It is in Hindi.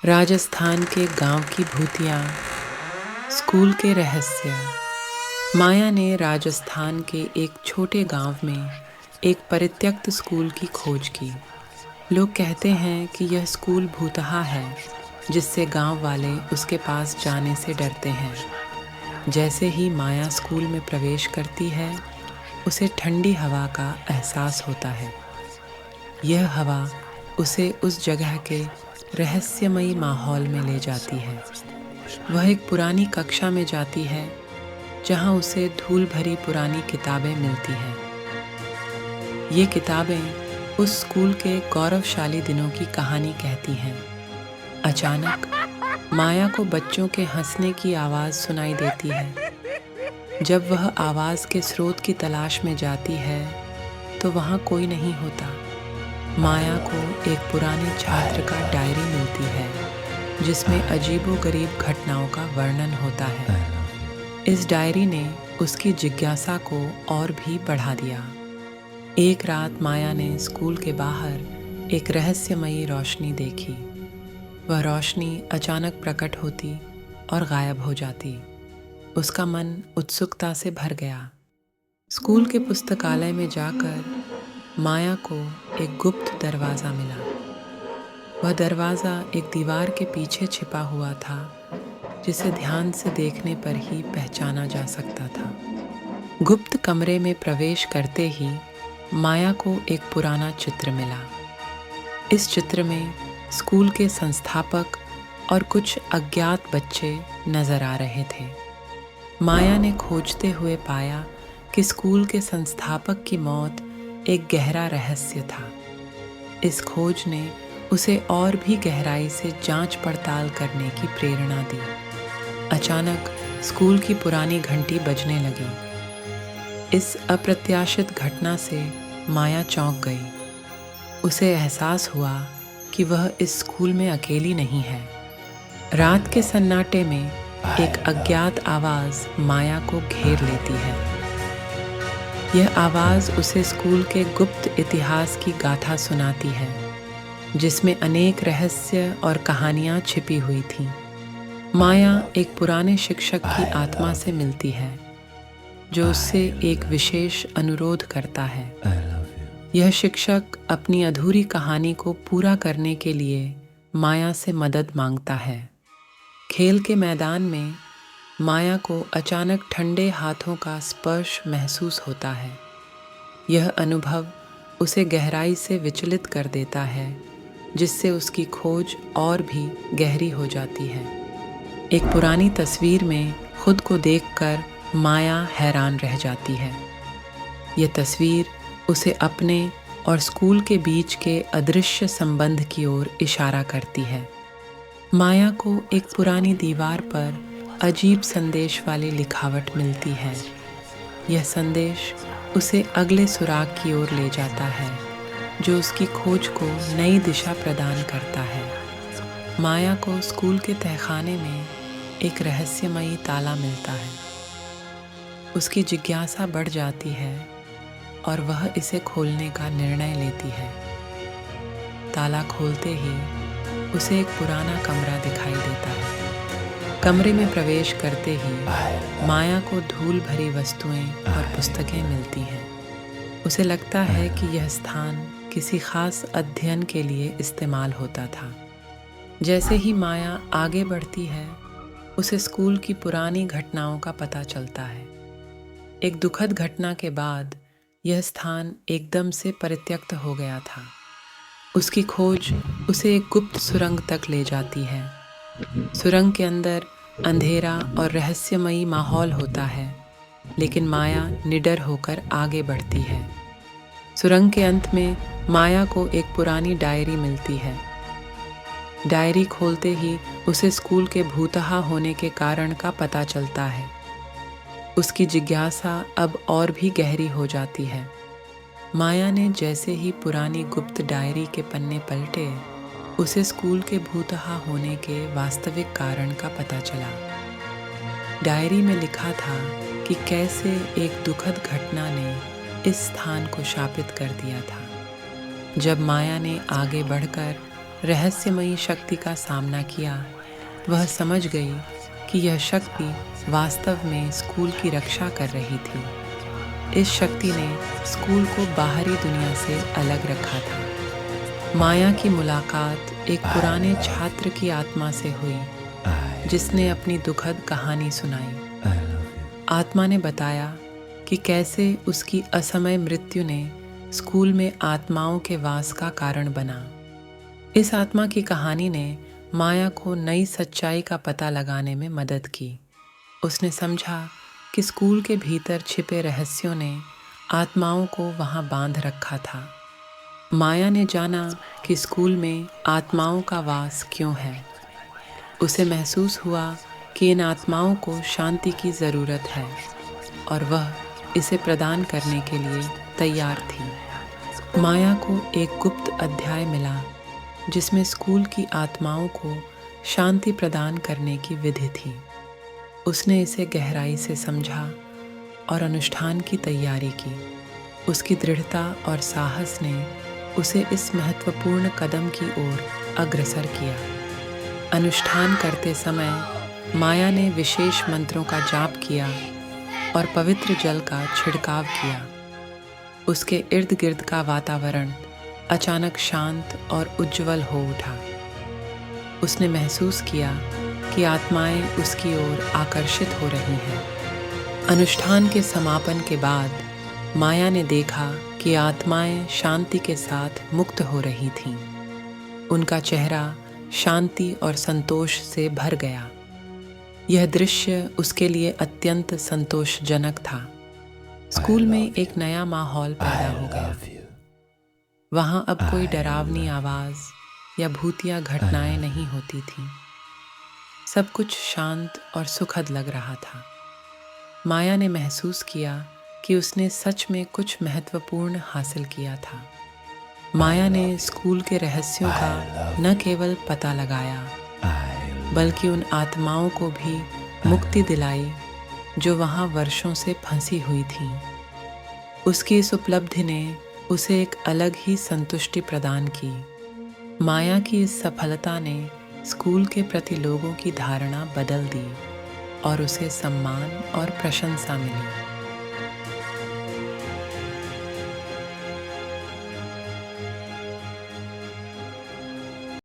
राजस्थान के गांव की भूतियाँ, स्कूल के रहस्य। माया ने राजस्थान के एक छोटे गांव में एक परित्यक्त स्कूल की खोज की। लोग कहते हैं कि यह स्कूल भूतहा है, जिससे गांव वाले उसके पास जाने से डरते हैं। जैसे ही माया स्कूल में प्रवेश करती है, उसे ठंडी हवा का एहसास होता है। यह हवा उसे उस जगह के रहस्यमयी माहौल में ले जाती है। वह एक पुरानी कक्षा में जाती है, जहां उसे धूल भरी पुरानी किताबें मिलती हैं। ये किताबें उस स्कूल के गौरवशाली दिनों की कहानी कहती हैं। अचानक माया को बच्चों के हंसने की आवाज़ सुनाई देती है। जब वह आवाज़ के स्रोत की तलाश में जाती है, तो वहाँ कोई नहीं होता। माया को एक पुराने छात्र का डायरी मिलती है, जिसमें अजीबोगरीब घटनाओं का वर्णन होता है। इस डायरी ने उसकी जिज्ञासा को और भी बढ़ा दिया। एक रात माया ने स्कूल के बाहर एक रहस्यमयी रोशनी देखी। वह रोशनी अचानक प्रकट होती और गायब हो जाती। उसका मन उत्सुकता से भर गया। स्कूल के पुस्तकालय में जाकर माया को एक गुप्त दरवाज़ा मिला। वह दरवाज़ा एक दीवार के पीछे छिपा हुआ था, जिसे ध्यान से देखने पर ही पहचाना जा सकता था। गुप्त कमरे में प्रवेश करते ही माया को एक पुराना चित्र मिला। इस चित्र में स्कूल के संस्थापक और कुछ अज्ञात बच्चे नजर आ रहे थे। माया ने खोजते हुए पाया कि स्कूल के संस्थापक की मौत एक गहरा रहस्य था। इस खोज ने उसे और भी गहराई से जांच पड़ताल करने की प्रेरणा दी। अचानक स्कूल की पुरानी घंटी बजने लगी। इस अप्रत्याशित घटना से माया चौंक गई। उसे एहसास हुआ कि वह इस स्कूल में अकेली नहीं है। रात के सन्नाटे में एक अज्ञात आवाज़ माया को घेर लेती है। यह आवाज़ उसे स्कूल के गुप्त इतिहास की गाथा सुनाती है, जिसमें अनेक रहस्य और कहानियाँ छिपी हुई थीं। माया एक पुराने शिक्षक की आत्मा से मिलती है, जो उससे एक विशेष अनुरोध करता है। यह शिक्षक अपनी अधूरी कहानी को पूरा करने के लिए माया से मदद मांगता है। खेल के मैदान में माया को अचानक ठंडे हाथों का स्पर्श महसूस होता है। यह अनुभव उसे गहराई से विचलित कर देता है, जिससे उसकी खोज और भी गहरी हो जाती है। एक पुरानी तस्वीर में खुद को देखकर माया हैरान रह जाती है। यह तस्वीर उसे अपने और स्कूल के बीच के अदृश्य संबंध की ओर इशारा करती है। माया को एक पुरानी दीवार पर अजीब संदेश वाली लिखावट मिलती है। यह संदेश उसे अगले सुराग की ओर ले जाता है, जो उसकी खोज को नई दिशा प्रदान करता है। माया को स्कूल के तहखाने में एक रहस्यमयी ताला मिलता है। उसकी जिज्ञासा बढ़ जाती है और वह इसे खोलने का निर्णय लेती है। ताला खोलते ही उसे एक पुराना कमरा दिखाई देता है। कमरे में प्रवेश करते ही माया को धूल भरी वस्तुएं और पुस्तकें मिलती हैं। उसे लगता है कि यह स्थान किसी खास अध्ययन के लिए इस्तेमाल होता था। जैसे ही माया आगे बढ़ती है, उसे स्कूल की पुरानी घटनाओं का पता चलता है। एक दुखद घटना के बाद यह स्थान एकदम से परित्यक्त हो गया था। उसकी खोज उसे एक गुप्त सुरंग तक ले जाती है। सुरंग के अंदर अंधेरा और रहस्यमयी माहौल होता है, लेकिन माया निडर होकर आगे बढ़ती है। सुरंग के अंत में माया को एक पुरानी डायरी मिलती है। डायरी खोलते ही उसे स्कूल के भूतहा होने के कारण का पता चलता है। उसकी जिज्ञासा अब और भी गहरी हो जाती है। माया ने जैसे ही पुरानी गुप्त डायरी के पन्ने पलटे, उसे स्कूल के भूतहा होने के वास्तविक कारण का पता चला। डायरी में लिखा था कि कैसे एक दुखद घटना ने इस स्थान को शापित कर दिया था। जब माया ने आगे बढ़कर रहस्यमयी शक्ति का सामना किया, वह समझ गई कि यह शक्ति वास्तव में स्कूल की रक्षा कर रही थी। इस शक्ति ने स्कूल को बाहरी दुनिया से अलग रखा था। माया की मुलाकात एक पुराने छात्र की आत्मा से हुई, जिसने अपनी दुखद कहानी सुनाई। आत्मा ने बताया कि कैसे उसकी असमय मृत्यु ने स्कूल में आत्माओं के वास का कारण बना। इस आत्मा की कहानी ने माया को नई सच्चाई का पता लगाने में मदद की। उसने समझा कि स्कूल के भीतर छिपे रहस्यों ने आत्माओं को वहां बांध रखा था। माया ने जाना कि स्कूल में आत्माओं का वास क्यों है। उसे महसूस हुआ कि इन आत्माओं को शांति की ज़रूरत है और वह इसे प्रदान करने के लिए तैयार थी। माया को एक गुप्त अध्याय मिला जिसमें स्कूल की आत्माओं को शांति प्रदान करने की विधि थी। उसने इसे गहराई से समझा और अनुष्ठान की तैयारी की। उसकी दृढ़ता और साहस ने उसे इस महत्वपूर्ण कदम की ओर अग्रसर किया। अनुष्ठान करते समय माया ने विशेष मंत्रों का जाप किया और पवित्र जल का छिड़काव किया। उसके इर्द गिर्द का वातावरण अचानक शांत और उज्ज्वल हो उठा। उसने महसूस किया कि आत्माएं उसकी ओर आकर्षित हो रही हैं। अनुष्ठान के समापन के बाद माया ने देखा कि आत्माएं शांति के साथ मुक्त हो रही थीं। उनका चेहरा शांति और संतोष से भर गया। यह दृश्य उसके लिए अत्यंत संतोषजनक था। स्कूल में एक नया माहौल पैदा हो गया। वहाँ अब कोई डरावनी आवाज़ या भूतिया घटनाएं नहीं होती थीं। सब कुछ शांत और सुखद लग रहा था। माया ने महसूस किया कि उसने सच में कुछ महत्वपूर्ण हासिल किया था। माया ने स्कूल के रहस्यों का न केवल पता लगाया, बल्कि उन आत्माओं को भी मुक्ति दिलाई जो वहाँ वर्षों से फंसी हुई थीं। उसकी इस उपलब्धि ने उसे एक अलग ही संतुष्टि प्रदान की। माया की इस सफलता ने स्कूल के प्रति लोगों की धारणा बदल दी और उसे सम्मान और प्रशंसा मिली।